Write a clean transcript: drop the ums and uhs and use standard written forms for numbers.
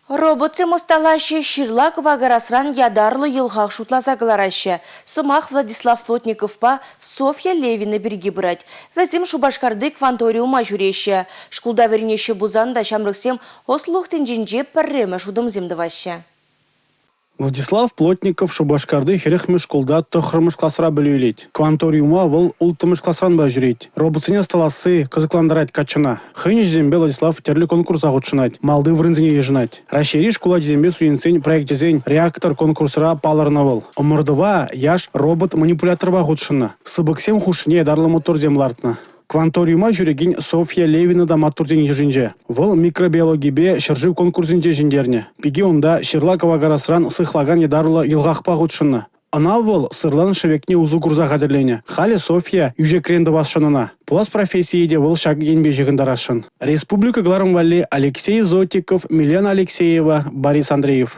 Роботы мосталаще Ширлак вагарасран ядарлы елхах шутласа кылараще. Сымах Владислав Плотниковпа Софья Левина берги брать. Везим шубашкарды кванториума жюреше. Шкулда вернеше бузанда шамрыксем ослухтен жинже пірреме шудым земдываще. Владислав Плотников шубашкарды херехмеш школда тохрымыш классра білейлейді. Кванториума бұл ултымыш классран ба жүрейді. Роботсыне сталасы кызыкландырайд качына. Хыне жезембе Владислав терлі конкурса ғутшынайд. Малды врынзіне ежінайд. Рашери школа жезембе суенсен проектезен реактор конкурсыра паларына бол. Омырдыва яш робот манипуляторба ғутшына. Сыбыксем хушыне дарлы мотор землартына. Кванториума жүреген Софья Левина да матурден ежінже. Выл микробиологибе шыржив конкурсинже жіндерне. Пеге онда Шерлакова гарасран сыхлаган едарлы елғақпа ғутшына. Ана выл сырлан шевекне узу курза қадірлене. Халі Софья южекренді басшынына. Пулас профессиеде выл шаг енбе жегіндарашын. Республика Гларым Валли Алексей Зотиков, Милена Алексеева, Борис Андреев.